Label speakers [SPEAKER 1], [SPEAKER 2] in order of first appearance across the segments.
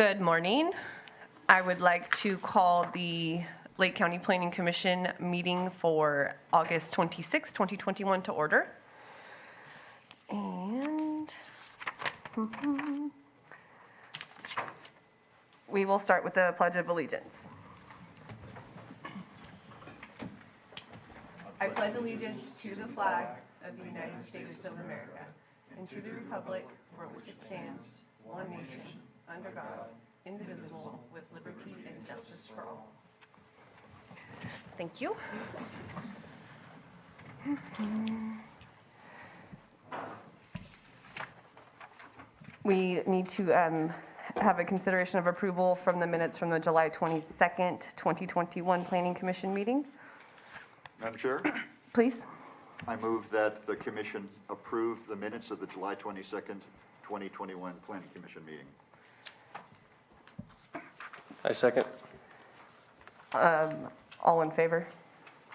[SPEAKER 1] Good morning. I would like to call the Lake County Planning Commission meeting for August 26, 2021 to order. And we will start with the Pledge of Allegiance. I pledge allegiance to the flag of the United States of America and to the republic for which it stands, one nation, under God, indivisible, with liberty and justice for all. Thank you. We need to have a consideration of approval from the minutes from the July 22nd, 2021 Planning Commission meeting.
[SPEAKER 2] Madam Chair,
[SPEAKER 1] Please.
[SPEAKER 2] I move that the commission approve the minutes of the July 22nd, 2021 Planning Commission meeting.
[SPEAKER 3] I second.
[SPEAKER 1] All in favor?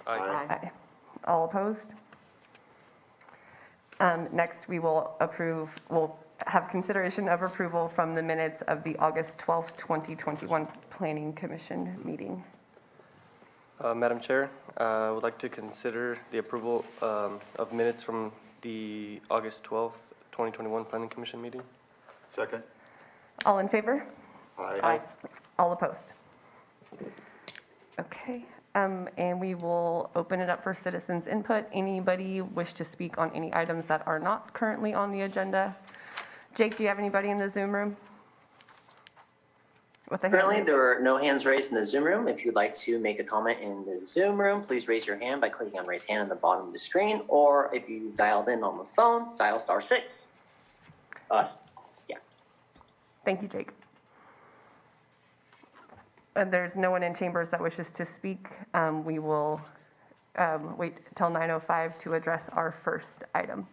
[SPEAKER 3] Aye.
[SPEAKER 1] Aye. All opposed? Next, we'll have consideration of approval from the minutes of the August 12th, 2021 Planning Commission meeting.
[SPEAKER 3] Madam Chair, I would like to consider the approval of minutes from the August 12th, 2021 Planning Commission meeting.
[SPEAKER 2] Second.
[SPEAKER 1] All in favor?
[SPEAKER 2] Aye.
[SPEAKER 1] All opposed? Okay, and we will open it up for citizens' input. Anybody wish to speak on any items that are not currently on the agenda? Jake, do you have anybody in the Zoom room?
[SPEAKER 4] Currently, there are no hands raised in the Zoom room. If you'd like to make a comment in the Zoom room, please raise your hand by clicking on raise hand on the bottom of the screen, or if you dialed in on the phone, dial *6. Yeah.
[SPEAKER 1] Thank you, Jake. And there's no one in chambers that wishes to speak. We will wait till 9:05 to address our first item.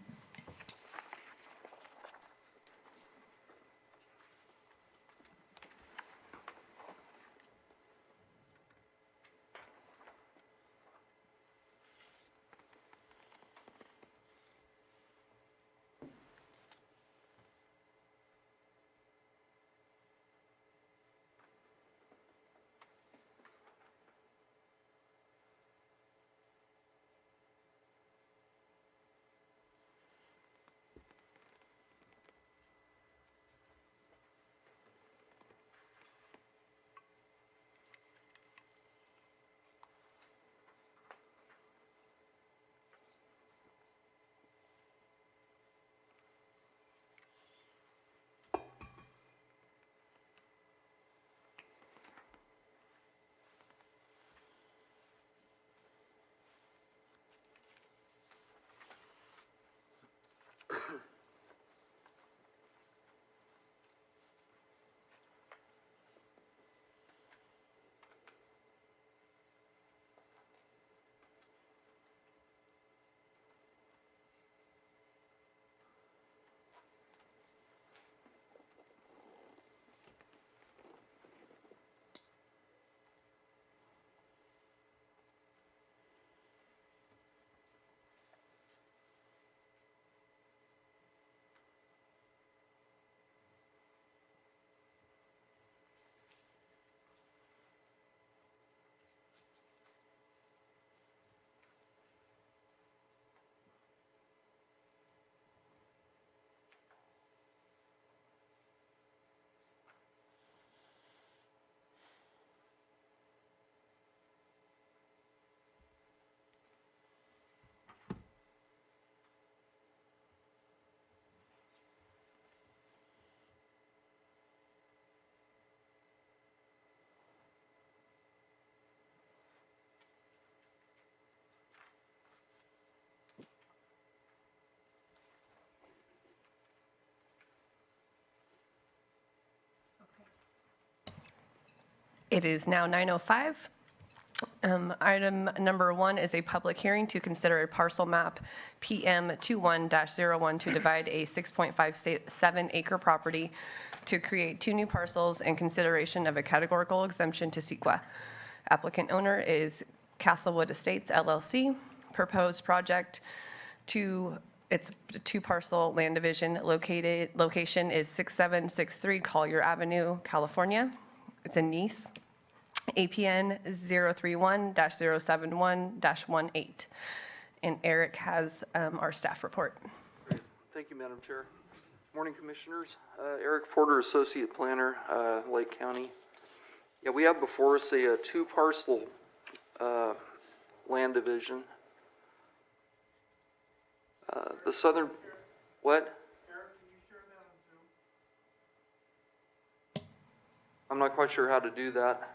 [SPEAKER 1] It is now 9:05. Item number 1 is a public hearing to consider a parcel map PM 21-01 to divide a 6.57 acre property to create 2 new parcels and consideration of a categorical exemption to Sequa. Applicant owner is Castlewood Estates LLC. Proposed project to It's a 2-parcel land division. Location is 6763 Collier Avenue, California. It's in Nice. APN 031-071-18. And Eric has our staff report.
[SPEAKER 5] Great. Thank you, Madam Chair. Morning, Commissioners. Eric Porter, Associate Planner, Lake County. Yeah, we have before us a 2-parcel land division. The southern, what?
[SPEAKER 6] Eric, can you share that on Zoom?
[SPEAKER 5] I'm not quite sure how to do that.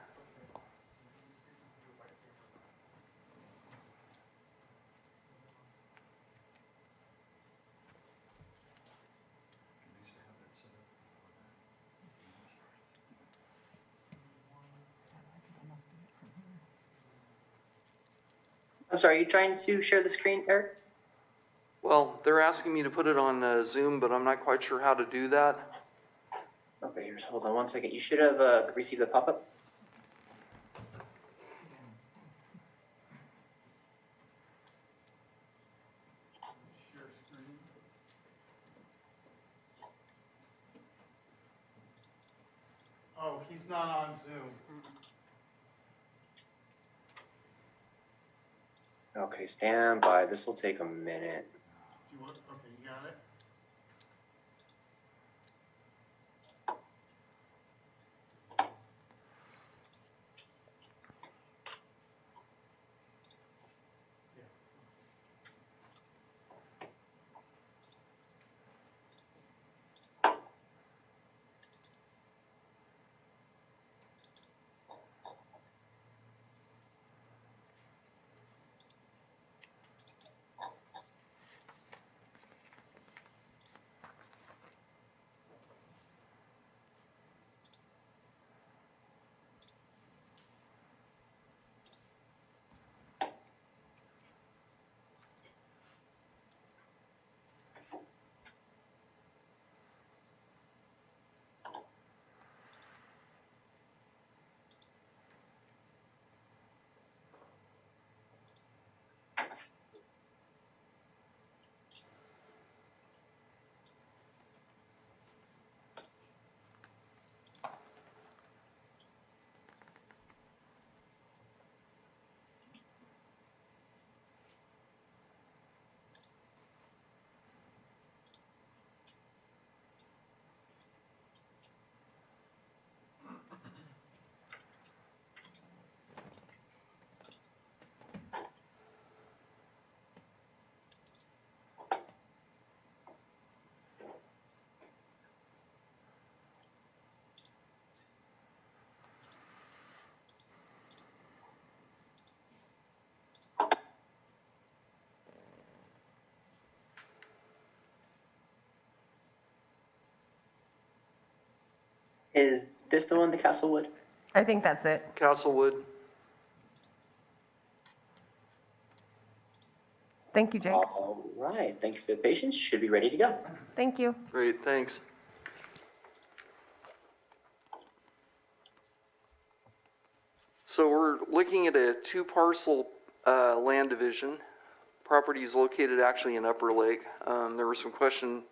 [SPEAKER 4] I'm sorry, are you trying to share the screen, Eric?
[SPEAKER 5] Well, they're asking me to put it on Zoom, but I'm not quite sure how to do that.
[SPEAKER 4] Okay, here's, hold on one second. You should have received a pop-up.
[SPEAKER 6] Share screen. Oh, he's not on Zoom.
[SPEAKER 4] Okay, stand by. This will take a minute.
[SPEAKER 6] Do you want, okay, you got it? Yeah.
[SPEAKER 4] Is this the one, the Castlewood?
[SPEAKER 1] I think that's it.
[SPEAKER 5] Castlewood.
[SPEAKER 1] Thank you, Jake.
[SPEAKER 4] All right, thank you for the patience. Should be ready to go.
[SPEAKER 1] Thank you.
[SPEAKER 5] Great, thanks. So we're looking at a 2-parcel land division. Property is located actually in Upper Lake. There was some question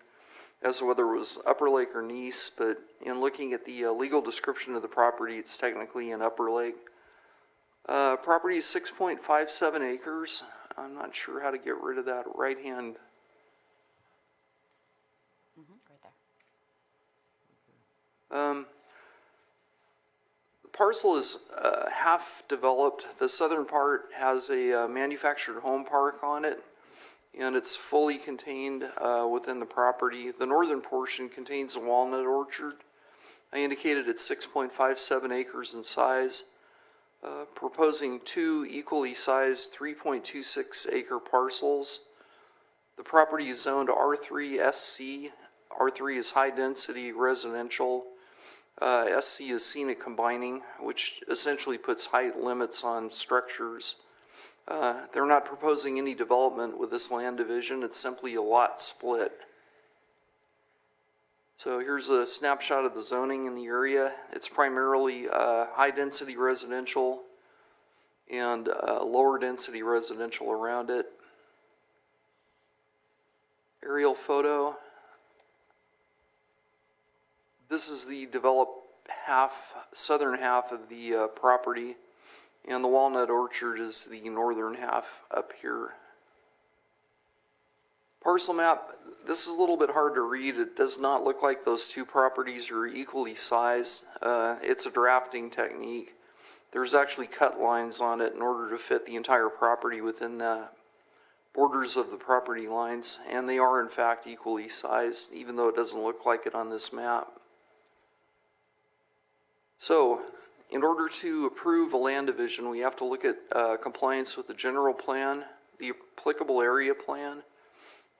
[SPEAKER 5] as to whether it was Upper Lake or Nice, but in looking at the legal description of the property, it's technically in Upper Lake. Property is 6.57 acres. I'm not sure how to get rid of that right hand. The parcel is half developed. The southern part has a manufactured home park on it, and it's fully contained within the property. The northern portion contains a walnut orchard. I indicated it's 6.57 acres in size. Proposing 2 equally sized 3.26 acre parcels. The property is zoned R3 SC. R3 is high density residential. SC is scenic combining, which essentially puts height limits on structures. They're not proposing any development with this land division. It's simply a lot split. So here's a snapshot of the zoning in the area. It's primarily high density residential and lower density residential around it. aerial photo. This is the developed southern half of the property, and the walnut orchard is the northern half up here. Parcel map, this is a little bit hard to read. It does not look like those two properties are equally sized. It's a drafting technique. There's actually cut lines on it in order to fit the entire property within the borders of the property lines, and they are in fact equally sized, even though it doesn't look like it on this map. So, in order to approve a land division, we have to look at compliance with the general plan, the applicable area plan,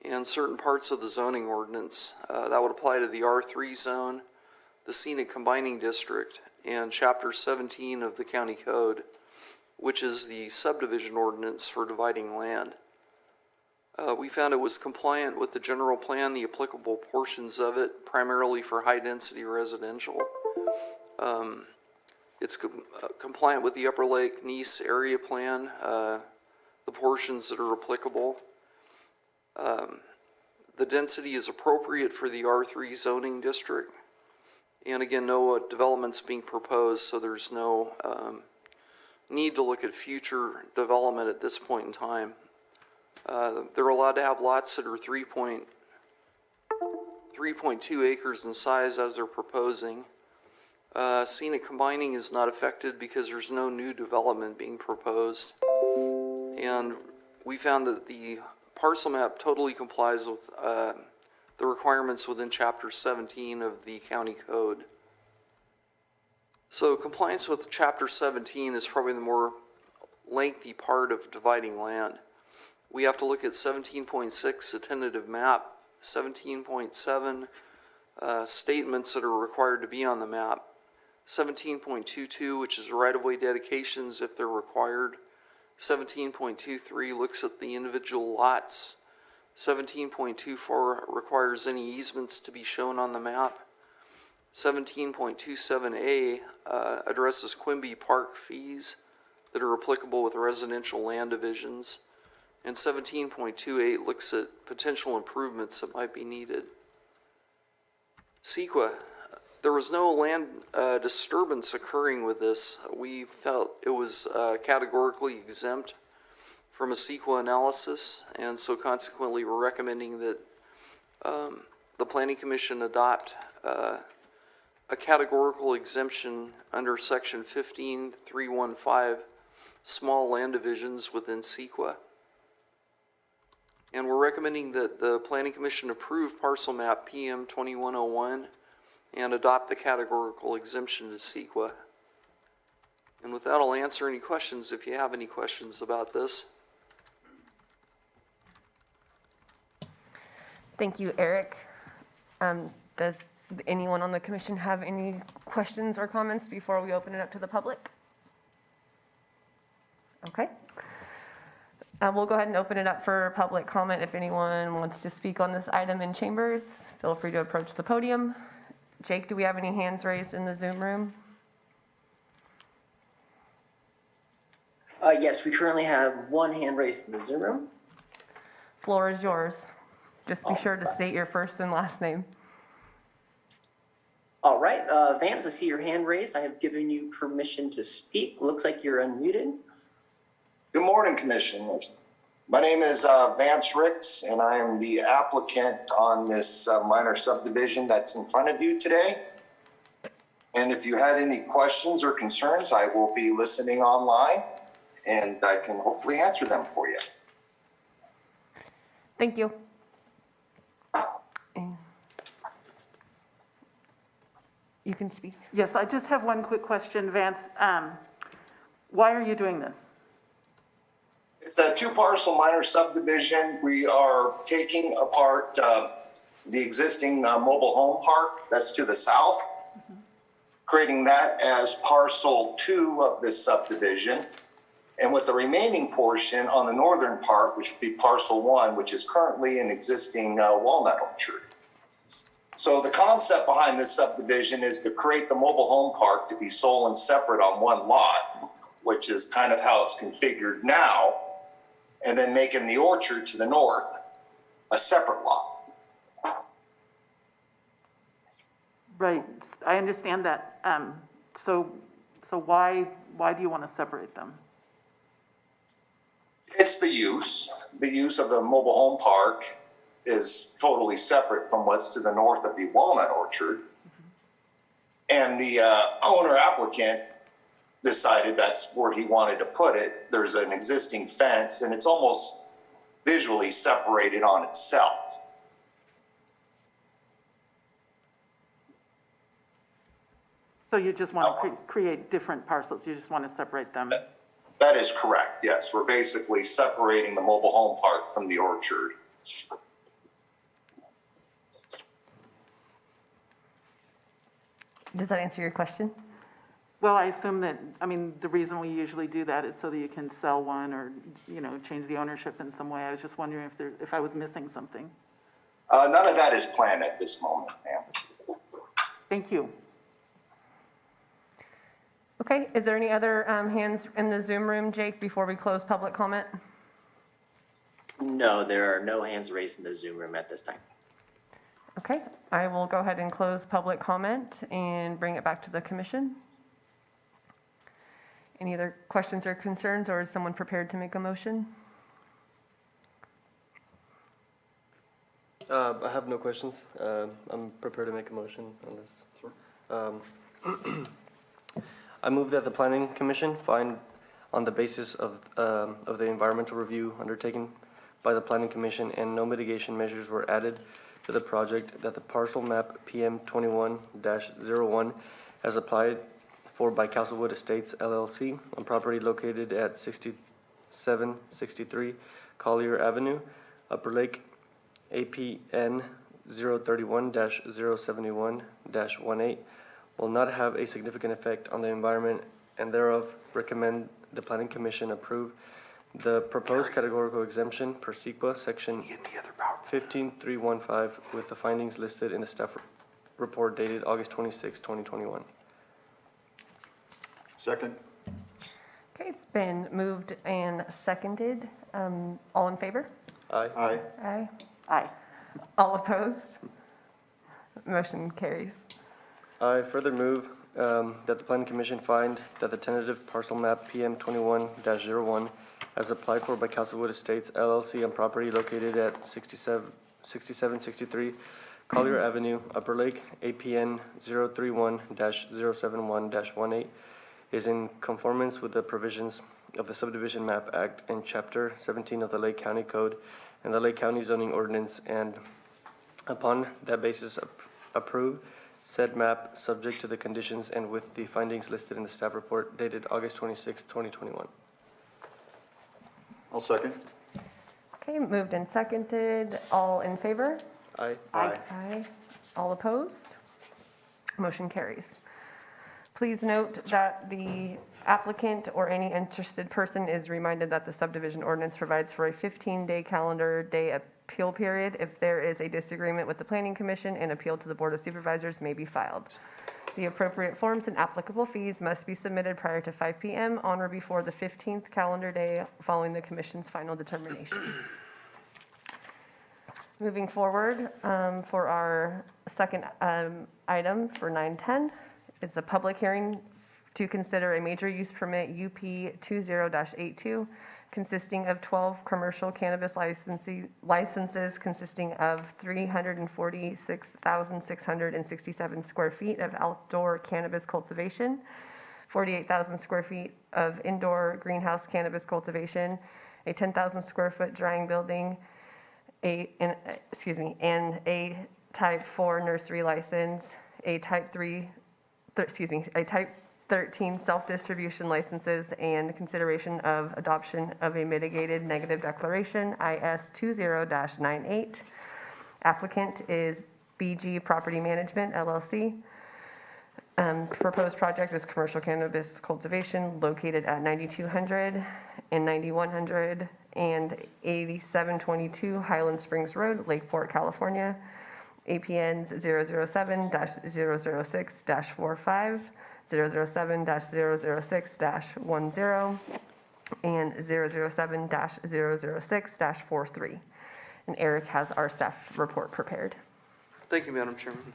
[SPEAKER 5] and certain parts of the zoning ordinance. That would apply to the R3 zone, the scenic combining district, and Chapter 17 of the county code, which is the subdivision ordinance for dividing land. We found it was compliant with the general plan, the applicable portions of it, primarily for high-density residential. It's compliant with the Upper Lake Nice area plan, the portions that are applicable. The density is appropriate for the R3 zoning district. And again, no development's being proposed, so there's no need to look at future development at this point in time. They're allowed to have lots that are 3.2 acres in size as they're proposing. Scenic combining is not affected because there's no new development being proposed. And we found that the parcel map totally complies with the requirements within Chapter 17 of the county code. So compliance with Chapter 17 is probably the more lengthy part of dividing land. We have to look at 17.6, a tentative map, 17.7, statements that are required to be on the map, 17.22, which is right-of-way dedications if they're required, 17.23 looks at the individual lots, 17.24 requires any easements to be shown on the map, 17.27A addresses Quimby Park fees that are applicable with residential land divisions, and 17.28 looks at potential improvements that might be needed. Sequa, there was no land disturbance occurring with this. We felt it was categorically exempt from a Sequa analysis, and so consequently we're recommending that the Planning Commission adopt a categorical exemption under Section 15.315, small land divisions within Sequa. And we're recommending that the Planning Commission approve parcel map PM 2101 and adopt the categorical exemption to Sequa. And with that, I'll answer any questions if you have any questions about this.
[SPEAKER 1] Thank you, Eric. Does anyone on the commission have any questions or comments before we open it up to the public? Okay. We'll go ahead and open it up for public comment. If anyone wants to speak on this item in chambers, feel free to approach the podium. Jake, do we have any hands raised in the Zoom room?
[SPEAKER 4] Yes, we currently have one hand raised in the Zoom room.
[SPEAKER 1] Floor is yours. Just be sure to state your first and last name.
[SPEAKER 4] All right, Vance, I see your hand raised. I have given you permission to speak. Looks like you're unmuted.
[SPEAKER 7] Good morning, Commissioners. My name is Vance Ricks, and I am the applicant on this minor subdivision that's in front of you today. And if you had any questions or concerns, I will be listening online, and I can hopefully answer them for you.
[SPEAKER 1] Thank you. You can speak.
[SPEAKER 8] Yes, I just have one quick question, Vance. Why are you doing this?
[SPEAKER 7] It's a two-parcel minor subdivision. We are taking apart the existing mobile home park that's to the south, creating that as parcel 2 of this subdivision. And with the remaining portion on the northern part, which would be parcel 1, which is currently an existing walnut orchard. So the concept behind this subdivision is to create the mobile home park to be sole and separate on one lot, which is kind of how it's configured now, and then making the orchard to the north a separate lot.
[SPEAKER 8] Right, I understand that. So why do you want to separate them?
[SPEAKER 7] It's the use of the mobile home park is totally separate from what's to the north of the walnut orchard. And the owner applicant decided that's where he wanted to put it. There's an existing fence and it's almost visually separated on itself.
[SPEAKER 8] So you just want to create different parcels, you just want to separate them?
[SPEAKER 7] That is correct, yes. We're basically separating the mobile home park from the orchard.
[SPEAKER 1] Does that answer your question?
[SPEAKER 8] Well, I assume that, the reason we usually do that is so that you can sell one or, change the ownership in some way. I was just wondering if I was missing something.
[SPEAKER 7] None of that is planned at this moment, ma'am.
[SPEAKER 8] Thank you.
[SPEAKER 1] Okay, is there any other hands in the Zoom room, Jake, before we close public comment?
[SPEAKER 4] No, there are no hands raised in the Zoom room at this time.
[SPEAKER 1] Okay, I will go ahead and close public comment and bring it back to the commission. Any other questions or concerns, or is someone prepared to make a motion?
[SPEAKER 3] I have no questions. I'm prepared to make a motion on this. I move that the Planning Commission find, on the basis of the environmental review undertaken by the Planning Commission and no mitigation measures were added to the project, that the parcel map PM 21-01 as applied for by Castlewood Estates LLC on property located at 6763 Collier Avenue, Upper Lake, APN 031-071-18, will not have a significant effect on the environment, and thereof recommend the Planning Commission approve the proposed categorical exemption per Sequa section 15315 with the findings listed in the staff report dated August 26, 2021.
[SPEAKER 2] Second?
[SPEAKER 1] Okay, it's been moved and seconded. All in favor?
[SPEAKER 3] Aye.
[SPEAKER 2] Aye.
[SPEAKER 1] Aye.
[SPEAKER 8] Aye.
[SPEAKER 1] All opposed? Motion carries.
[SPEAKER 3] I further move that the Planning Commission find that the tentative parcel map PM 21-01 as applied for by Castlewood Estates LLC on property located at 6763 Collier Avenue, Upper Lake, APN 031-071-18 is in conformance with the provisions of the Subdivision Map Act and Chapter 17 of the Lake County Code and the Lake County Zoning Ordinance, and upon that basis approve said map subject to the conditions and with the findings listed in the staff report dated August 26, 2021.
[SPEAKER 2] I'll second.
[SPEAKER 1] Okay, moved and seconded. All in favor?
[SPEAKER 3] Aye.
[SPEAKER 8] Aye.
[SPEAKER 1] Aye. All opposed? Motion carries. Please note that the applicant or any interested person is reminded that the subdivision ordinance provides for a 15-day calendar day appeal period. If there is a disagreement with the Planning Commission, an appeal to the Board of Supervisors may be filed. The appropriate forms and applicable fees must be submitted prior to 5 p.m. on or before the 15th calendar day following the Commission's final determination. Moving forward, for our second item for 910, is a public hearing to consider a major use permit UP 20-82 consisting of 12 commercial cannabis licenses consisting of 346,667 square feet of outdoor cannabis cultivation, 48,000 square feet of indoor greenhouse cannabis cultivation, a 10,000 square foot drying building, and a type 4 nursery license, a type 13 self-distribution licenses, and consideration of adoption of a mitigated negative declaration, IS 20-98. Applicant is BG Property Management, LLC. Proposed project is commercial cannabis cultivation located at 9200 and 9100 and 8722 Highland Springs Road, Lakeport, California. APNs 007-006-45, 007-006-10, and 007-006-43. And Eric has our staff report prepared.
[SPEAKER 5] Thank you, Madam Chairman.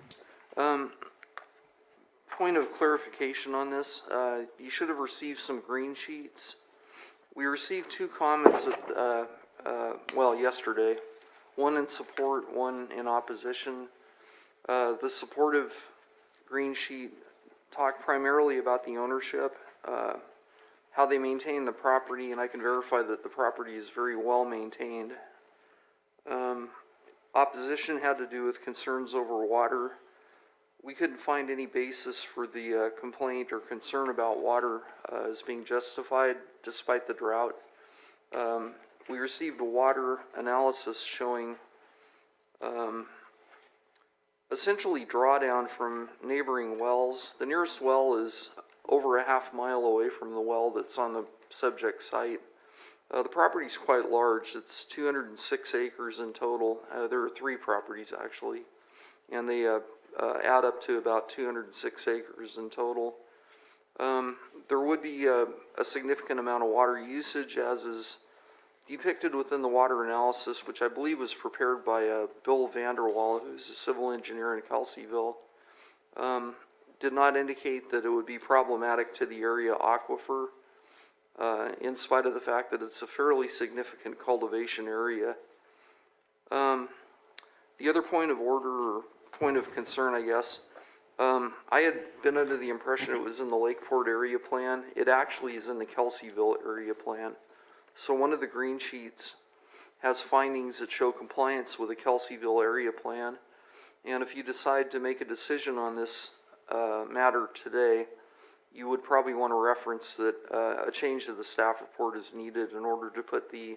[SPEAKER 5] point of clarification on this. You should have received some green sheets. We received 2 comments, yesterday. One in support, one in opposition. The supportive green sheet talked primarily about the ownership, how they maintain the property, and I can verify that the property is very well maintained. Opposition had to do with concerns over water. We couldn't find any basis for the complaint or concern about water as being justified despite the drought. We received a water analysis showing essentially drawdown from neighboring wells. The nearest well is over a half mile away from the well that's on the subject site. The property is quite large. It's 206 acres in total. There are 3 properties actually, and they add up to about 206 acres in total. There would be a significant amount of water usage, as is depicted within the water analysis, which I believe was prepared by Bill Vanderwall, who's a civil engineer in Kelseyville. Did not indicate that it would be problematic to the area aquifer, in spite of the fact that it's a fairly significant cultivation area. The other point of order, or point of concern, I guess, I had been under the impression it was in the Lakeport area plan. It actually is in the Kelseyville area plan. So one of the green sheets has findings that show compliance with the Kelseyville area plan. And if you decide to make a decision on this matter today, you would probably want to reference that a change to the staff report is needed in order to put the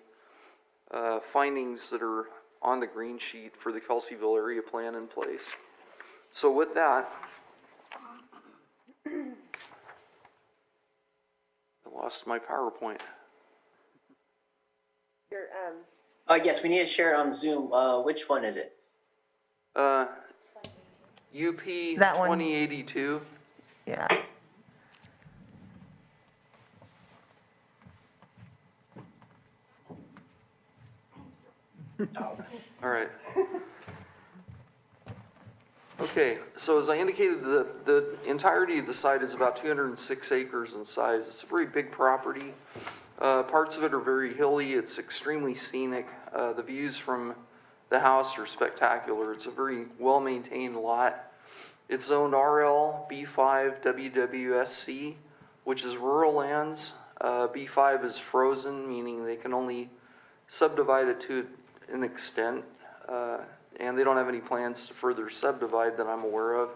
[SPEAKER 5] findings that are on the green sheet for the Kelseyville area plan in place. So with that, I lost my PowerPoint.
[SPEAKER 4] Yes, we need to share it on Zoom. Which one is it?
[SPEAKER 5] UP
[SPEAKER 1] That one.
[SPEAKER 5] 2082.
[SPEAKER 1] Yeah.
[SPEAKER 5] All right. Okay, so as I indicated, the entirety of the site is about 206 acres in size. It's a very big property. Parts of it are very hilly. It's extremely scenic. The views from the house are spectacular. It's a very well-maintained lot. It's zoned RL, B5, WWSC, which is rural lands. B5 is frozen, meaning they can only subdivide it to an extent, and they don't have any plans to further subdivide that I'm aware of.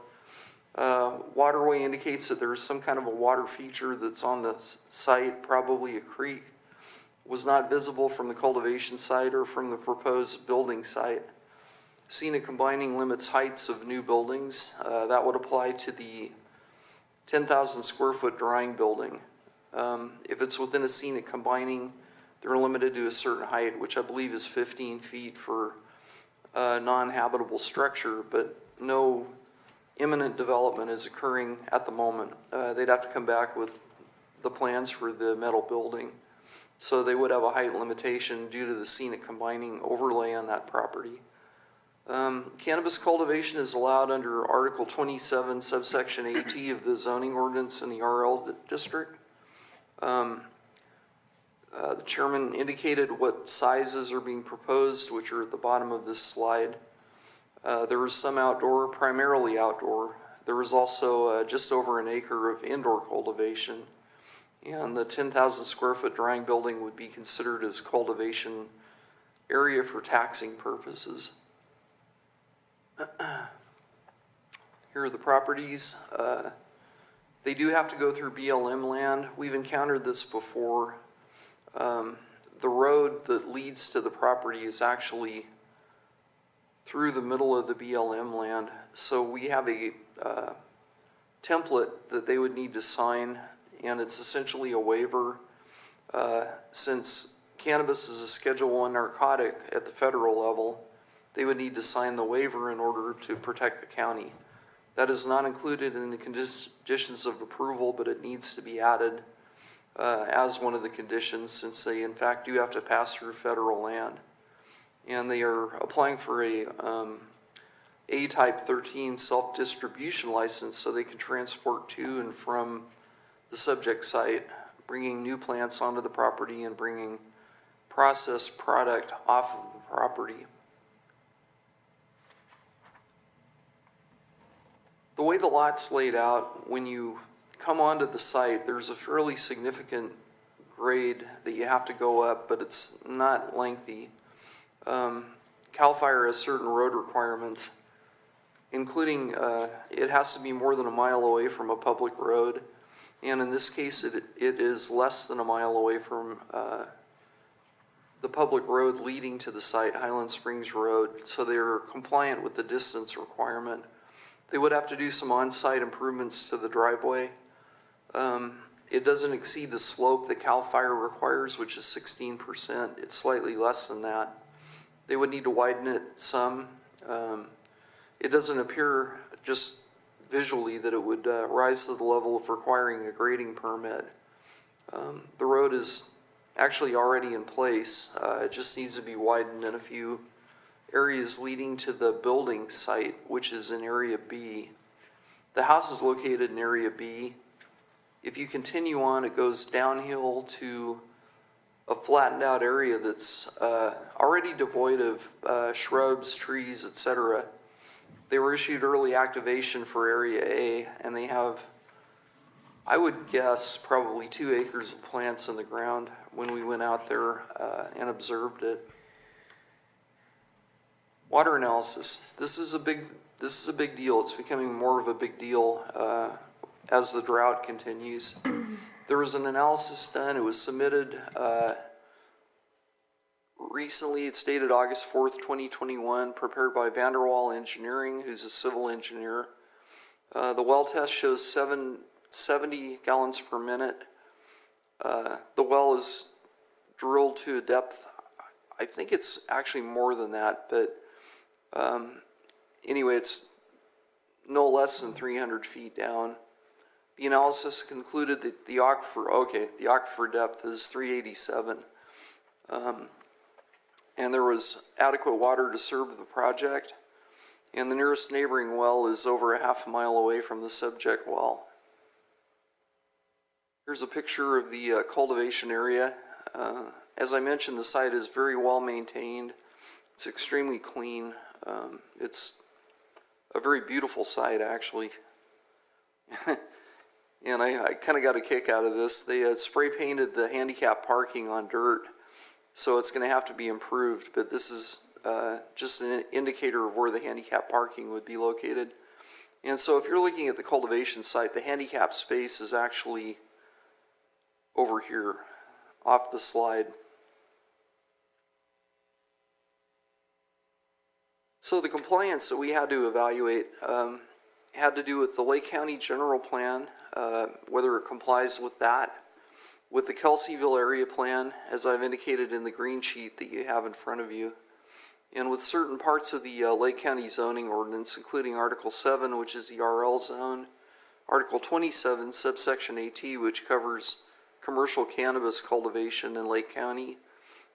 [SPEAKER 5] Waterway indicates that there's some kind of a water feature that's on the site, probably a creek. Was not visible from the cultivation site or from the proposed building site. Scenic combining limits heights of new buildings. That would apply to the 10,000 square foot drying building. If it's within a scenic combining, they're limited to a certain height, which I believe is 15 feet for a non-habitable structure, but no imminent development is occurring at the moment. They'd have to come back with the plans for the metal building. So they would have a height limitation due to the scenic combining overlay on that property. Cannabis cultivation is allowed under Article 27, Subsection AT of the zoning ordinance in the RL district. The chairman indicated what sizes are being proposed, which are at the bottom of this slide. There was some outdoor, primarily outdoor. There was also just over an acre of indoor cultivation, and the 10,000 square foot drying building would be considered as cultivation area for taxing purposes. Here are the properties. They do have to go through BLM land. We've encountered this before. The road that leads to the property is actually through the middle of the BLM land. So we have a template that they would need to sign, and it's essentially a waiver. Since cannabis is a Schedule I narcotic at the federal level, they would need to sign the waiver in order to protect the county. That is not included in the conditions of approval, but it needs to be added as one of the conditions, since they in fact do have to pass through federal land. And they are applying for a A Type 13 self-distribution license so they can transport to and from the subject site, bringing new plants onto the property and bringing processed product off of the property. The way the lot's laid out, when you come onto the site, there's a fairly significant grade that you have to go up, but it's not lengthy. CAL FIRE has certain road requirements, including it has to be more than a mile away from a public road. And in this case, it is less than a mile away from the public road leading to the site, Highland Springs Road. So they're compliant with the distance requirement. They would have to do some on-site improvements to the driveway. It doesn't exceed the slope that CAL FIRE requires, which is 16%. It's slightly less than that. They would need to widen it some. It doesn't appear just visually that it would rise to the level of requiring a grading permit. The road is actually already in place. It just needs to be widened in a few areas leading to the building site, which is in Area B. The house is located in Area B. If you continue on, it goes downhill to a flattened out area that's already devoid of shrubs, trees, etc. They were issued early activation for Area A, and they have, I would guess, probably 2 acres of plants in the ground when we went out there and observed it. Water analysis. This is a big deal. It's becoming more of a big deal as the drought continues. There was an analysis done. It was submitted recently. It's dated August 4th, 2021, prepared by Vanderwall Engineering, who's a civil engineer. The well test shows 70 gallons per minute. The well is drilled to a depth, I think it's actually more than that, but anyway, it's no less than 300 feet down. The analysis concluded that the aquifer depth is 387. And there was adequate water to serve the project. And the nearest neighboring well is over a half a mile away from the subject well. Here's a picture of the cultivation area. As I mentioned, the site is very well maintained. It's extremely clean. It's a very beautiful site, actually. And I kind of got a kick out of this. They had spray painted the handicap parking on dirt, so it's going to have to be improved, but this is just an indicator of where the handicap parking would be located. And so if you're looking at the cultivation site, the handicap space is actually over here, off the slide. So the compliance that we had to evaluate had to do with the Lake County General Plan, whether it complies with that, with the Kelseyville Area Plan, as I've indicated in the green sheet that you have in front of you, and with certain parts of the Lake County zoning ordinance, including Article 7, which is the RL zone, Article 27, subsection AT, which covers commercial cannabis cultivation in Lake County,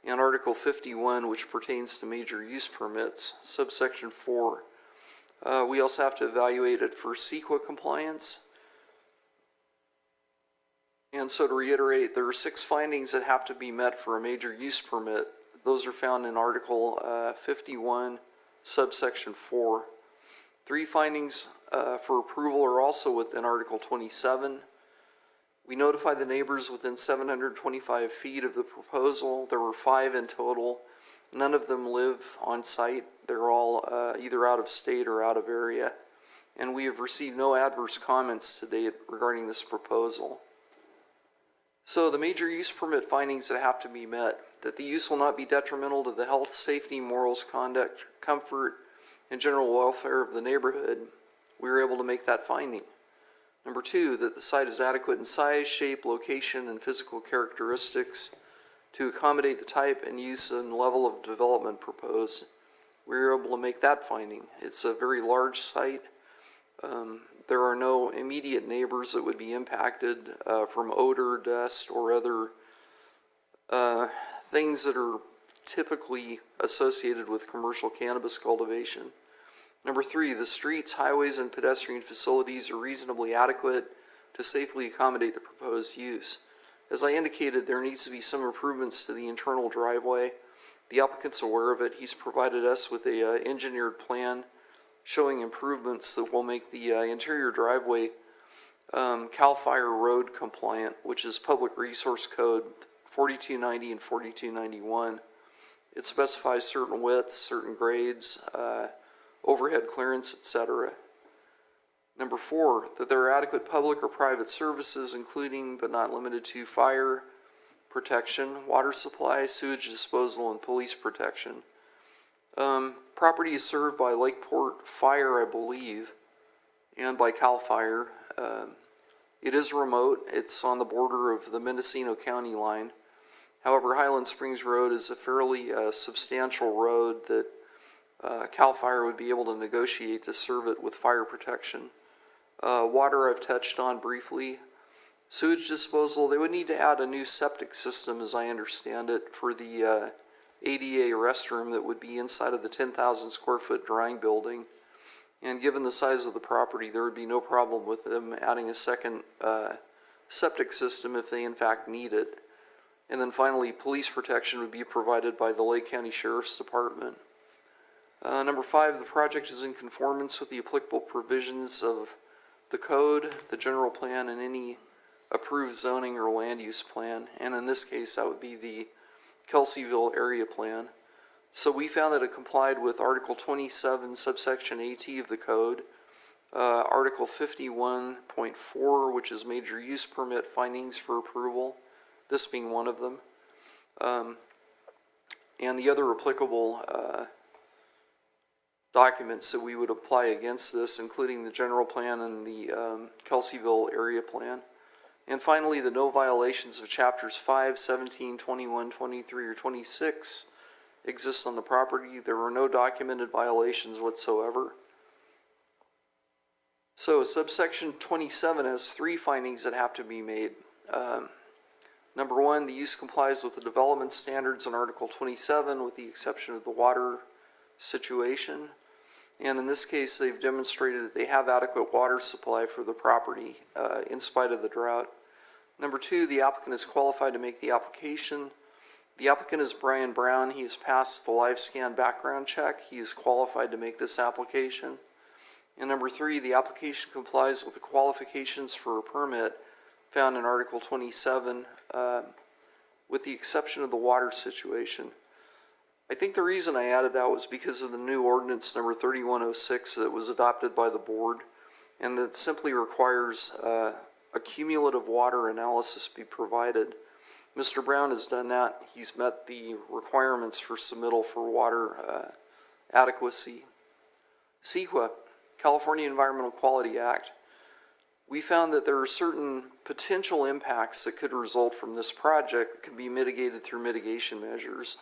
[SPEAKER 5] and Article 51, which pertains to major use permits, subsection 4. We also have to evaluate it for Sequa compliance. And so to reiterate, there are 6 findings that have to be met for a major use permit. Those are found in Article 51, subsection 4. 3 findings for approval are also within Article 27. We notified the neighbors within 725 feet of the proposal. There were 5 in total. None of them live on site. They're all either out of state or out of area. And we have received no adverse comments to date regarding this proposal. So the major use permit findings that have to be met, that the use will not be detrimental to the health, safety, morals, conduct, comfort, and general welfare of the neighborhood, we were able to make that finding. Number 2, that the site is adequate in size, shape, location, and physical characteristics to accommodate the type and use and level of development proposed. We were able to make that finding. It's a very large site. There are no immediate neighbors that would be impacted from odor, dust, or other things that are typically associated with commercial cannabis cultivation. Number 3, the streets, highways, and pedestrian facilities are reasonably adequate to safely accommodate the proposed use. As I indicated, there needs to be some improvements to the internal driveway. The applicant's aware of it. He's provided us with a engineered plan showing improvements that will make the interior driveway CAL FIRE road compliant, which is Public Resource Code 4290 and 4291. It specifies certain widths, certain grades, overhead clearance, etc. Number 4, that there are adequate public or private services, including but not limited to fire protection, water supply, sewage disposal, and police protection. Property is served by Lakeport Fire, I believe, and by CAL FIRE. It is remote. It's on the border of the Mendocino County line. However, Highland Springs Road is a fairly substantial road that CAL FIRE would be able to negotiate to serve it with fire protection. Water I've touched on briefly. Sewage disposal, they would need to add a new septic system, as I understand it, for the ADA restroom that would be inside of the 10,000 square foot drying building. And given the size of the property, there would be no problem with them adding a second septic system if they in fact need it. And then finally, police protection would be provided by the Lake County Sheriff's Department. Number 5, the project is in conformance with the applicable provisions of the code, the general plan, and any approved zoning or land use plan. And in this case, that would be the Kelseyville area plan. So we found that it complied with Article 27, subsection AT of the code, Article 51.4, which is major use permit findings for approval, this being one of them, and the other applicable documents that we would apply against this, including the general plan and the Kelseyville area plan. And finally, the no violations of chapters 5, 17, 21, 23, or 26 exist on the property. There were no documented violations whatsoever. So subsection 27 has 3 findings that have to be made. Number 1, the use complies with the development standards in Article 27 with the exception of the water situation. And in this case, they've demonstrated that they have adequate water supply for the property in spite of the drought. Number 2, the applicant is qualified to make the application. The applicant is Brian Brown. He has passed the live scan background check. He is qualified to make this application. And number 3, the application complies with the qualifications for a permit found in Article 27 with the exception of the water situation. I think the reason I added that was because of the new ordinance number 3106 that was adopted by the board, and that simply requires a cumulative water analysis be provided. Mr. Brown has done that. He's met the requirements for submittal for water adequacy. Sequa, California Environmental Quality Act. We found that there are certain potential impacts that could result from this project that can be mitigated through mitigation measures.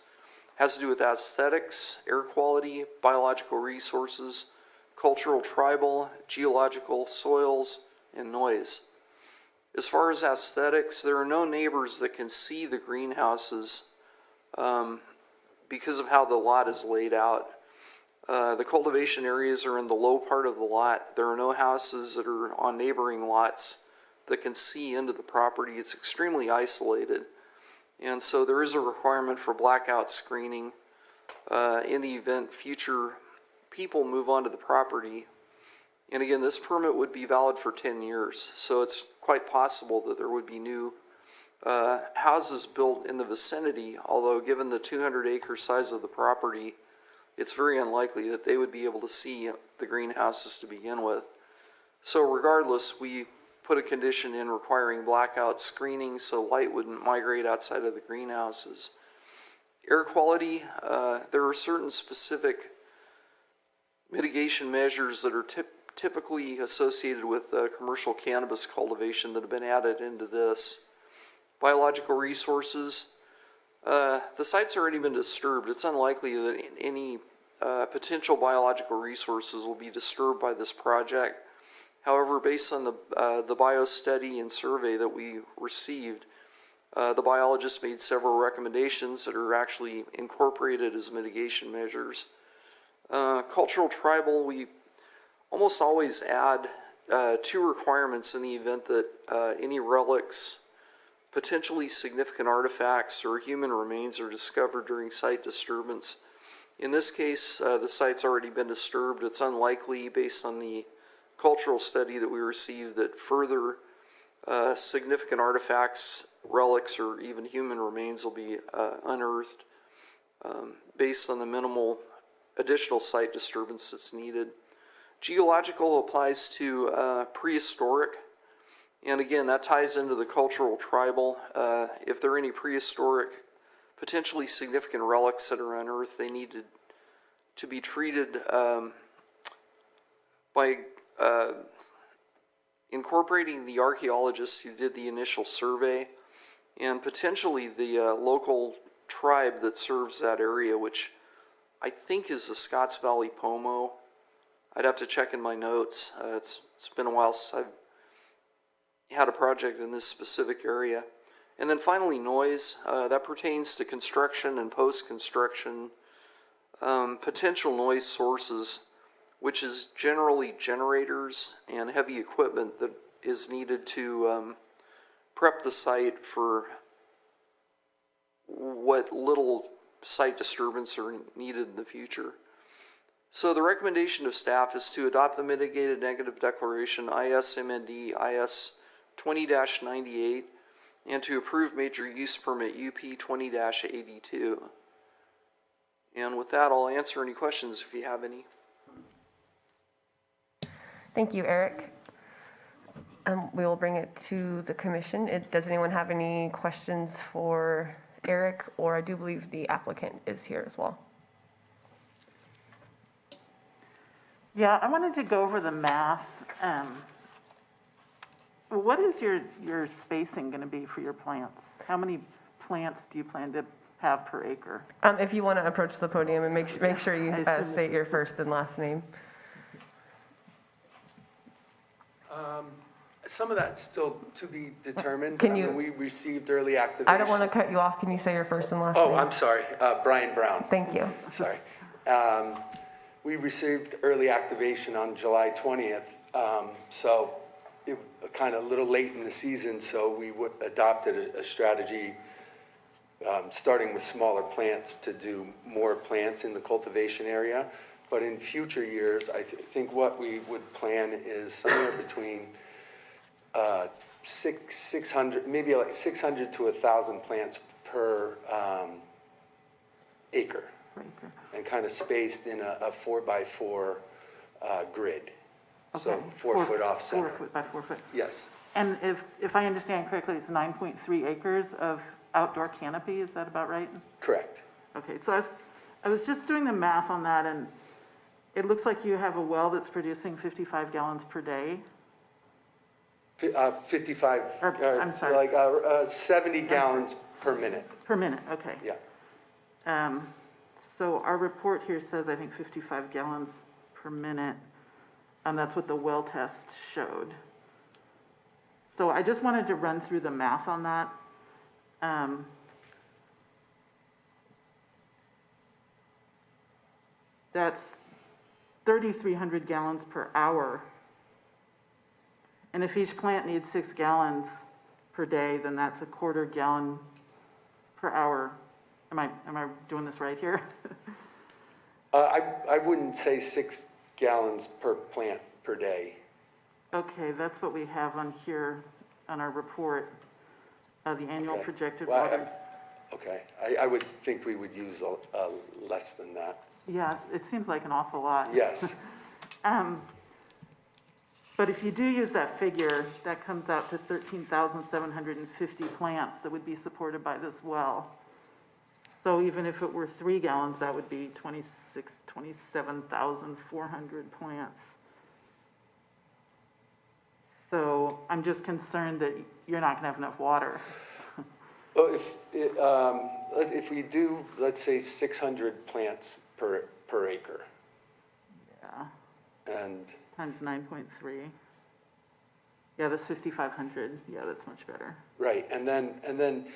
[SPEAKER 5] Has to do with aesthetics, air quality, biological resources, cultural, tribal, geological, soils, and noise. As far as aesthetics, there are no neighbors that can see the greenhouses because of how the lot is laid out. The cultivation areas are in the low part of the lot. There are no houses that are on neighboring lots that can see into the property. It's extremely isolated. And so there is a requirement for blackout screening in the event future people move onto the property. And again, this permit would be valid for 10 years. So it's quite possible that there would be new houses built in the vicinity, although given the 200-acre size of the property, it's very unlikely that they would be able to see the greenhouses to begin with. So regardless, we put a condition in requiring blackout screening so light wouldn't migrate outside of the greenhouses. Air quality, there are certain specific mitigation measures that are typically associated with commercial cannabis cultivation that have been added into this. Biological resources, the site's already been disturbed. It's unlikely that any potential biological resources will be disturbed by this project. However, based on the bio study and survey that we received, the biologists made several recommendations that are actually incorporated as mitigation measures. Cultural tribal, we almost always add 2 requirements in the event that any relics, potentially significant artifacts, or human remains are discovered during site disturbance. In this case, the site's already been disturbed. It's unlikely, based on the cultural study that we received, that further significant artifacts, relics, or even human remains will be unearthed based on the minimal additional site disturbance that's needed. Geological applies to prehistoric, and again, that ties into the cultural tribal. If there are any prehistoric, potentially significant relics that are unearthed, they need to be treated by incorporating the archaeologists who did the initial survey and potentially the local tribe that serves that area, which I think is the Scotts Valley Pomo. I'd have to check in my notes. It's been a while since I've had a project in this specific area. And then finally, noise. That pertains to construction and post-construction potential noise sources, which is generally generators and heavy equipment that is needed to prep the site for what little site disturbance are needed in the future. So the recommendation of staff is to adopt the mitigated negative declaration ISMND IS 20-98 and to approve major use permit UP 20-82. And with that, I'll answer any questions if you have any.
[SPEAKER 1] Thank you, Eric. We will bring it to the commission. Does anyone have any questions for Eric? Or I do believe the applicant is here as well.
[SPEAKER 8] Yeah, I wanted to go over the math. What is your spacing going to be for your plants? How many plants do you plan to have per acre?
[SPEAKER 1] If you want to approach the podium and make sure you state your first and last name.
[SPEAKER 9] Some of that's still to be determined.
[SPEAKER 1] Can you-
[SPEAKER 9] We received early activation.
[SPEAKER 1] I don't want to cut you off. Can you say your first and last name?
[SPEAKER 9] Oh, I'm sorry, Brian Brown.
[SPEAKER 1] Thank you.
[SPEAKER 9] Sorry. We received early activation on July 20th, so it kind of a little late in the season, so we adopted a strategy starting with smaller plants to do more plants in the cultivation area. But in future years, I think what we would plan is somewhere between 600, maybe like 600 to 1,000 plants per acre, and kind of spaced in a 4x4 grid. So
[SPEAKER 8] Okay.
[SPEAKER 9] 4 foot off center.
[SPEAKER 8] 4 foot by 4 foot.
[SPEAKER 9] Yes,
[SPEAKER 8] And if I understand correctly, it's 9.3 acres of outdoor canopy, is that about right?
[SPEAKER 9] correct.
[SPEAKER 8] Okay, so I was just doing the math on that, and it looks like you have a well that's producing 55 gallons per day.
[SPEAKER 9] 55,
[SPEAKER 8] I'm sorry.
[SPEAKER 9] like 70 gallons per minute.
[SPEAKER 8] Per minute, okay.
[SPEAKER 9] Yeah.
[SPEAKER 8] So our report here says, I think 55 gallons per minute, and that's what the well test showed. So I just wanted to run through the math on that. That's 3,300 gallons per hour. And if each plant needs 6 gallons per day, then that's a 1/4 gallon per hour. Am I doing this right here?
[SPEAKER 9] I wouldn't say 6 gallons per plant per day.
[SPEAKER 8] Okay, that's what we have on here, on our report, the annual
[SPEAKER 9] Okay.
[SPEAKER 8] projected
[SPEAKER 9] Well,
[SPEAKER 8] water.
[SPEAKER 9] Okay, I would think we would use less than that.
[SPEAKER 8] Yeah, it seems like an awful lot.
[SPEAKER 9] Yes,
[SPEAKER 8] But if you do use that figure, that comes out to 13,750 plants that would be supported by this well. So even if it were 3 gallons, that would be 27,400 plants. So I'm just concerned that you're not gonna have enough water.
[SPEAKER 9] well, if we do, let's say 600 plants per acre,
[SPEAKER 8] Yeah,
[SPEAKER 9] and,
[SPEAKER 8] times 9.3. Yeah, that's 5,500. Yeah, that's much better.
[SPEAKER 9] right, and then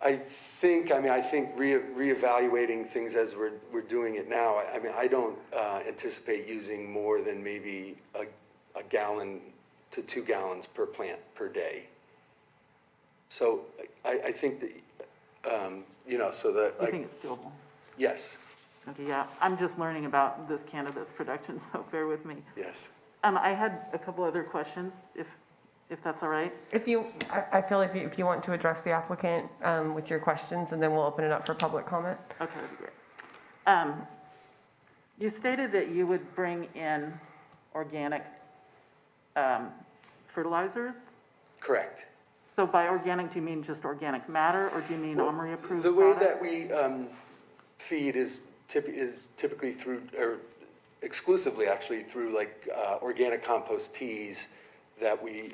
[SPEAKER 9] I think reevaluating things as we're doing it now, I don't anticipate using more than maybe a gallon to 2 gallons per plant per day. So I think that, so that,
[SPEAKER 8] I think it's doable.
[SPEAKER 9] yes,
[SPEAKER 8] Okay, yeah, I'm just learning about this cannabis production, so bear with me.
[SPEAKER 9] yes.
[SPEAKER 8] I had a couple other questions, if that's all right.
[SPEAKER 1] I feel like if you want to address the applicant with your questions, and then we'll open it up for public comment.
[SPEAKER 8] Okay, that'd be great. You stated that you would bring in organic fertilizers.
[SPEAKER 9] Correct.
[SPEAKER 8] So by organic, do you mean just organic matter, or do you mean OMRI-approved
[SPEAKER 9] The way
[SPEAKER 8] products?
[SPEAKER 9] that we feed is typically through, or exclusively actually through like organic compost teas that we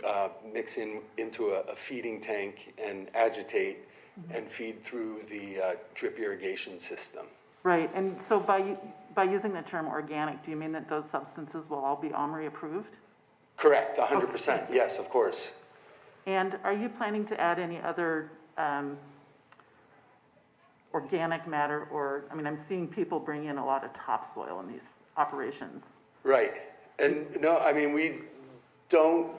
[SPEAKER 9] mix into a feeding tank and agitate and feed through the drip irrigation system.
[SPEAKER 8] Right, and so by using the term organic, do you mean that those substances will all be OMRI-approved?
[SPEAKER 9] Correct, 100%, yes, of course.
[SPEAKER 8] And are you planning to add any other organic matter, or, I'm seeing people bring in a lot of topsoil in these operations.
[SPEAKER 9] Right, and no, we don't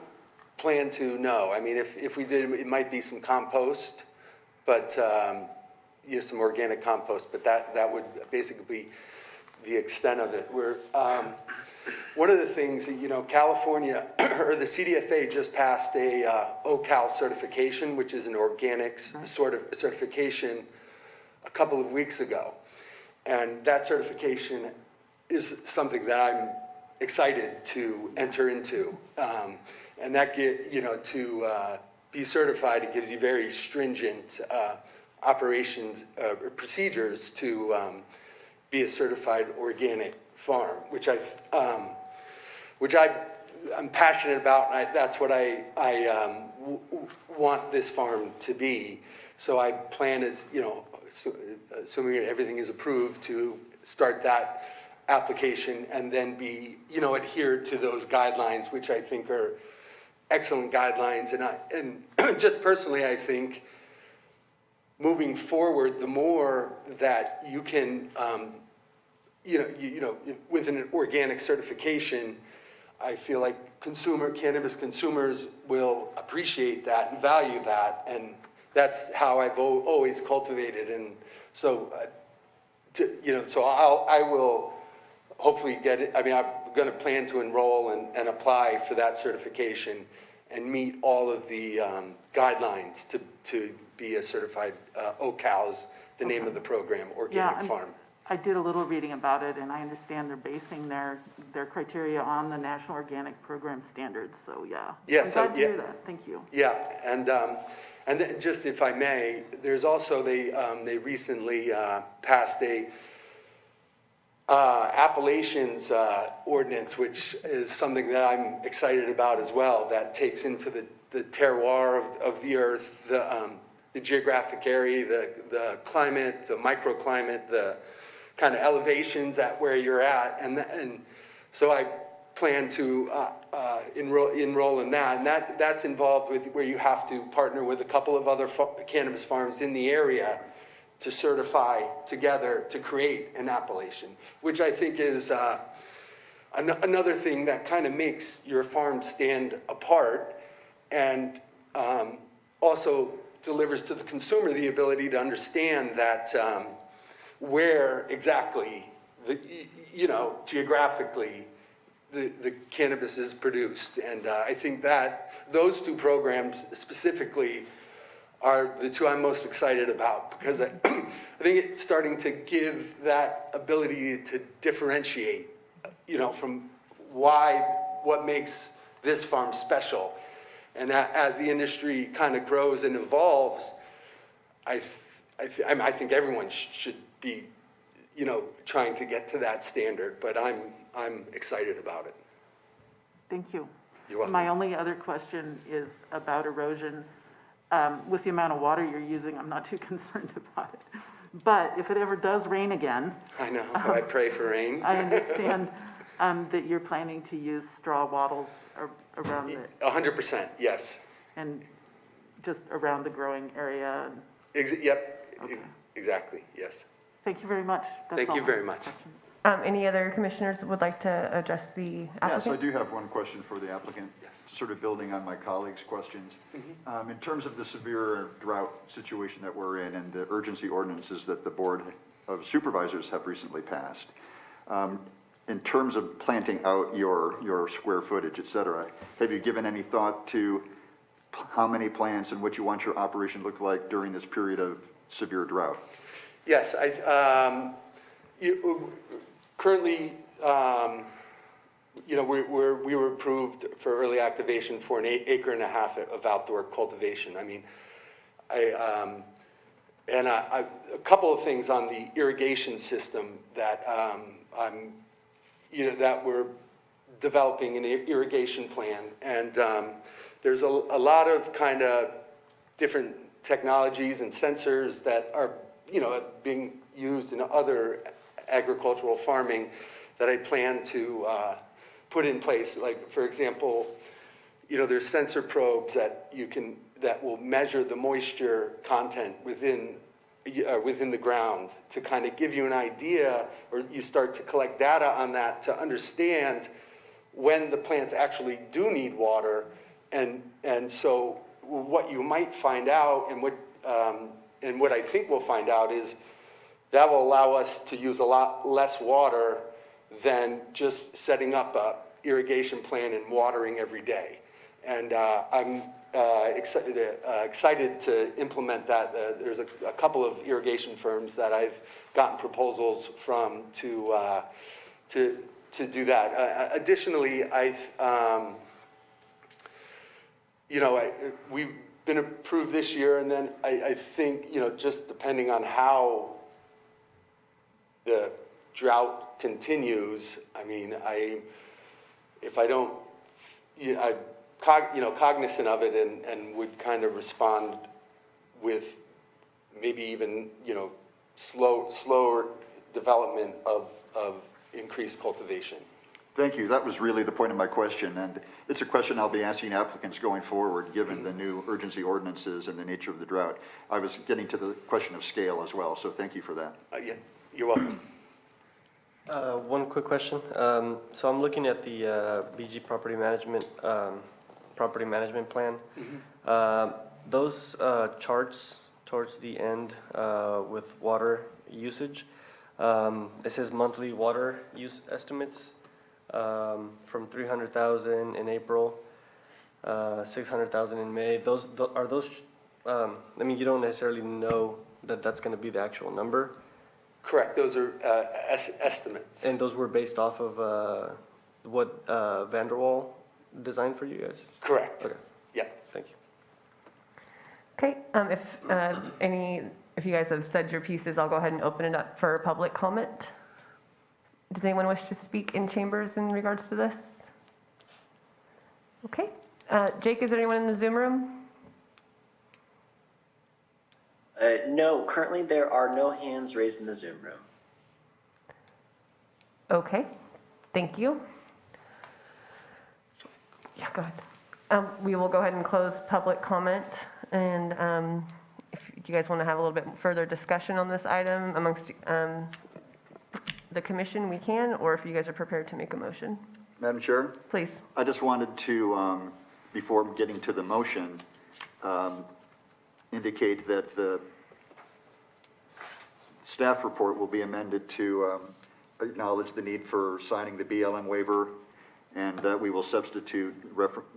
[SPEAKER 9] plan to, no. If we did, it might be some compost, but, some organic compost, but that would basically be the extent of it. One of the things that, California, or the CDFA just passed a OCal certification, which is an organics sort of certification a couple of weeks ago. And that certification is something that I'm excited to enter into. And that to be certified, it gives you very stringent operations, procedures to be a certified organic farm, which I'm passionate about, and that's what I want this farm to be. So I plan, as assuming everything is approved, to start that application and then be adhere to those guidelines, which I think are excellent guidelines. And just personally, I think moving forward, the more that you can with an organic certification, I feel like cannabis consumers will appreciate that and value that, and that's how I've always cultivated. And so, I will hopefully get it. I'm going to plan to enroll and apply for that certification and meet all of the guidelines to be a certified OCal's the name of the program, Organic Farm.
[SPEAKER 8] I did a little reading about it, and I understand they're basing their criteria on the National Organic Program standards, so yeah.
[SPEAKER 9] Yeah,
[SPEAKER 8] I'm glad to hear that, thank you.
[SPEAKER 9] Yeah, and then just if I may, there's also, they recently passed a Appalachians ordinance, which is something that I'm excited about as well, that takes into the terroir of the earth, the geographic area, the climate, the microclimate, the kind of elevations at where you're at, and so I plan to enroll in that, and that's involved with where you have to partner with a couple of other cannabis farms in the area to certify together to create an appellation, which I think is another thing that kind of makes your farm stand apart, and also delivers to the consumer the ability to understand that where exactly, geographically, the cannabis is produced. And I think that those two programs specifically are the two I'm most excited about, because I think it's starting to give that ability to differentiate, from what makes this farm special. And as the industry kind of grows and evolves, I think everyone should be, trying to get to that standard. But I'm excited about it.
[SPEAKER 8] Thank you.
[SPEAKER 9] You're welcome.
[SPEAKER 8] My only other question is about erosion. With the amount of water you're using, I'm not too concerned about it. But if it ever does rain again.
[SPEAKER 9] I know, I pray for rain.
[SPEAKER 8] I understand that you're planning to use straw wattles around it.
[SPEAKER 9] 100%, yes.
[SPEAKER 8] And just around the growing area.
[SPEAKER 9] Yep, exactly, yes.
[SPEAKER 8] Thank you very much. That's
[SPEAKER 9] Thank
[SPEAKER 8] all
[SPEAKER 9] you
[SPEAKER 8] my
[SPEAKER 9] very much.
[SPEAKER 8] questions.
[SPEAKER 1] Any other commissioners that would like to address the
[SPEAKER 2] Yes, I
[SPEAKER 1] applicant?
[SPEAKER 2] do have one question for the applicant.
[SPEAKER 9] Yes.
[SPEAKER 2] Sort of building on my colleagues' questions. In terms of the severe drought situation that we're in and the urgency ordinances that the Board of Supervisors have recently passed, in terms of planting out your square footage, et cetera, have you given any thought to how many plants and what you want your operation to look like during this period of severe drought?
[SPEAKER 9] Yes, currently, we were approved for early activation for an acre and a half of outdoor cultivation. I mean, a couple of things on the irrigation system that that we're developing an irrigation plan. And there's a lot of kind of different technologies and sensors that are, being used in other agricultural farming that I plan to put in place. Like, for example, there's sensor probes that will measure the moisture content within the ground to kind of give you an idea, or you start to collect data on that to understand when the plants actually do need water. And so what you might find out, and what I think we'll find out, is that will allow us to use a lot less water than just setting up a irrigation plan and watering every day. And I'm excited to implement that. There's a couple of irrigation firms that I've gotten proposals from to do that. Additionally, we've been approved this year, and then I think, just depending on how the drought continues, I mean, if I don't, I'm cognizant of it and would kind of respond with maybe even, slower development of increased cultivation.
[SPEAKER 2] Thank you. That was really the point of my question, and it's a question I'll be asking applicants going forward, given the new urgency ordinances and the nature of the drought. I was getting to the question of scale as well, so thank you for that.
[SPEAKER 9] Yeah, you're welcome.
[SPEAKER 3] One quick question. So I'm looking at the BG property management plan. Those charts towards the end with water usage, it says monthly water use estimates from 300,000 in April, 600,000 in May. Are those? I mean, you don't necessarily know that that's going to be the actual number.
[SPEAKER 9] Correct, those are estimates.
[SPEAKER 3] And those were based off of what Vanderwall designed for you guys?
[SPEAKER 9] Correct.
[SPEAKER 3] Okay,
[SPEAKER 9] Yeah.
[SPEAKER 3] thank you.
[SPEAKER 1] Okay, if you guys have said your pieces, I'll go ahead and open it up for public comment. Does anyone wish to speak in chambers in regards to this? Okay, Jake, is there anyone in the Zoom room?
[SPEAKER 4] No, currently there are no hands raised in the Zoom room.
[SPEAKER 1] Okay, thank you. Yeah, go ahead. We will go ahead and close public comment, and if you guys want to have a little bit further discussion on this item amongst the commission, we can, or if you guys are prepared to make a motion.
[SPEAKER 2] Madam Chair?
[SPEAKER 1] Please.
[SPEAKER 2] I just wanted to, before getting to the motion, indicate that the staff report will be amended to acknowledge the need for signing the BLM waiver, and that we will substitute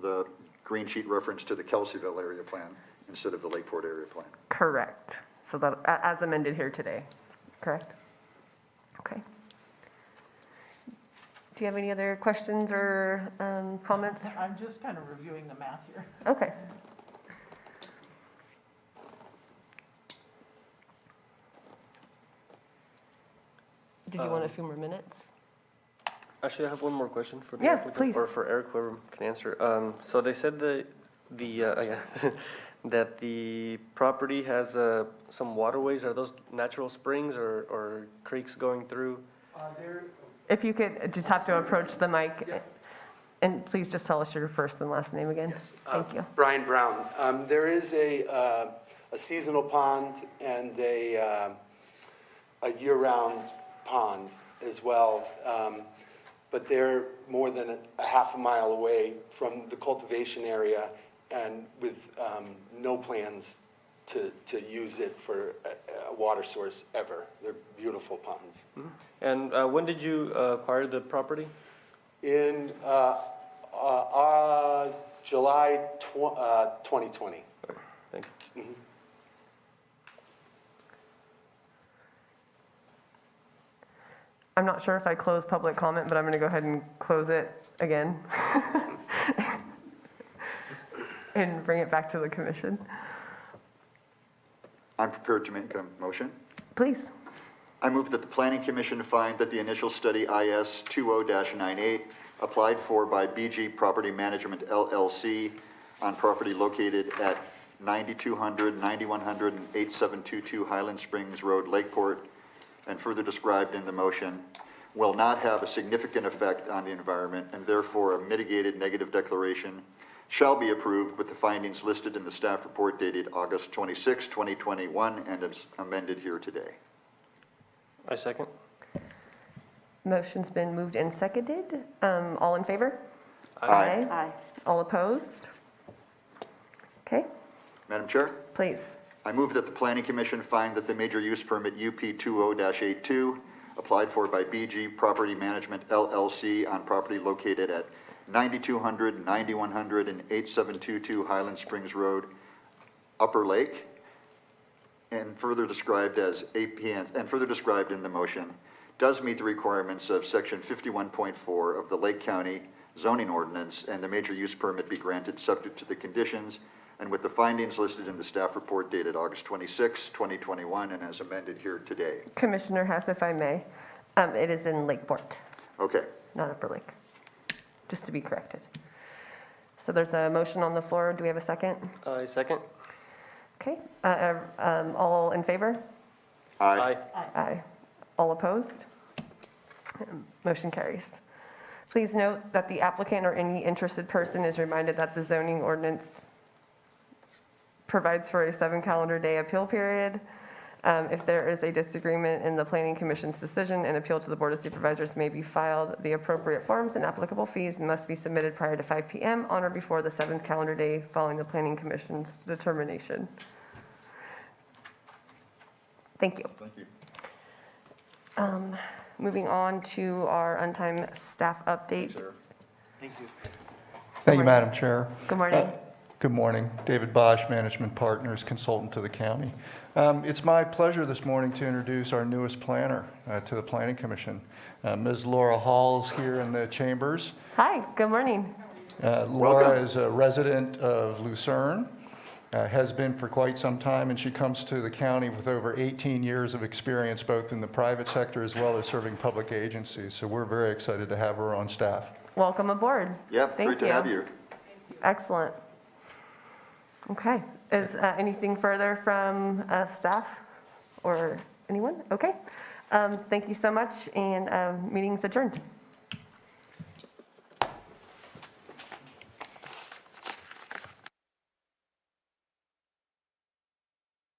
[SPEAKER 2] the green sheet reference to the Kelseyville area plan instead of the Lakeport area plan.
[SPEAKER 1] Correct. So that, as amended here today, correct? Okay. Do you have any other questions or comments?
[SPEAKER 8] I'm just kind of reviewing the math here.
[SPEAKER 1] Okay. Did you want a few more minutes?
[SPEAKER 3] Actually, I have one more question for the
[SPEAKER 1] Yeah,
[SPEAKER 3] applicant,
[SPEAKER 1] please.
[SPEAKER 3] or for Eric, whoever can answer. So they said that the property has some waterways. Are those natural springs or creeks going through?
[SPEAKER 1] If you could just have to approach the mic, and please just tell us your first and last name again.
[SPEAKER 9] Yes.
[SPEAKER 1] Thank you.
[SPEAKER 9] Brian Brown. There is a a seasonal pond and a year-round pond as well. But they're more than a half a mile away from the cultivation area and with no plans to use it for a water source ever. They're beautiful ponds.
[SPEAKER 3] And when did you acquire the property?
[SPEAKER 9] In July 2020.
[SPEAKER 3] Thank you.
[SPEAKER 1] I'm not sure if I closed public comment, but I'm going to go ahead and close it again and bring it back to the commission.
[SPEAKER 2] I'm prepared to make a motion.
[SPEAKER 1] Please.
[SPEAKER 2] I move that the Planning Commission find that the initial study IS 20-98 applied for by BG Property Management LLC on property located at 9200, 9100, and 8722 Highland Springs Road, Lakeport, and further described in the motion, will not have a significant effect on the environment, and therefore a mitigated negative declaration shall be approved with the findings listed in the staff report dated August 26, 2021, and is amended here today.
[SPEAKER 3] I second.
[SPEAKER 1] Motion's been moved and seconded. All in favor?
[SPEAKER 2] Aye.
[SPEAKER 8] Aye.
[SPEAKER 1] All opposed? Okay,
[SPEAKER 2] Madam Chair?
[SPEAKER 1] please.
[SPEAKER 2] I move that the Planning Commission find that the major use permit UP 20-82 applied for by BG Property Management LLC on property located at 9200, 9100, and 8722 Highland Springs Road, Upper Lake, and further described as APN, and further described in the motion, does meet the requirements of section 51.4 of the Lake County zoning ordinance, and the major use permit be granted subject to the conditions and with the findings listed in the staff report dated August 26, 2021, and as amended here today.
[SPEAKER 1] Commissioner Hess, if I may, it is in Lakeport,
[SPEAKER 2] Okay.
[SPEAKER 1] not Upper Lake, just to be corrected. So there's a motion on the floor. Do we have a second?
[SPEAKER 3] I second.
[SPEAKER 1] Okay, all in favor?
[SPEAKER 2] Aye.
[SPEAKER 1] Aye. All opposed? Motion carries. Please note that the applicant or any interested person is reminded that the zoning ordinance provides for a 7 calendar day appeal period. If there is a disagreement in the Planning Commission's decision, an appeal to the Board of Supervisors may be filed. The appropriate forms and applicable fees must be submitted prior to 5 p.m. on or before the 7th calendar day following the Planning Commission's determination. Thank you.
[SPEAKER 2] Thank you.
[SPEAKER 1] Moving on to our untimed staff update.
[SPEAKER 9] Thank you.
[SPEAKER 10] Thank you, Madam Chair.
[SPEAKER 1] Good morning.
[SPEAKER 10] Good morning. David Bosch, Management Partners, Consultant to the County. It's my pleasure this morning to introduce our newest planner to the Planning Commission. Ms. Laura Hall's here in the chambers.
[SPEAKER 1] Hi, good morning.
[SPEAKER 10] Laura
[SPEAKER 2] Welcome.
[SPEAKER 10] is a resident of Lucerne, has been for quite some time, and she comes to the county with over 18 years of experience, both in the private sector as well as serving public agencies. So we're very excited to have her on staff.
[SPEAKER 1] Welcome aboard.
[SPEAKER 2] Yep,
[SPEAKER 1] Thank
[SPEAKER 2] great to have you.
[SPEAKER 1] Excellent. Okay, is anything further from staff or anyone? Okay, thank you so much, and meeting's adjourned.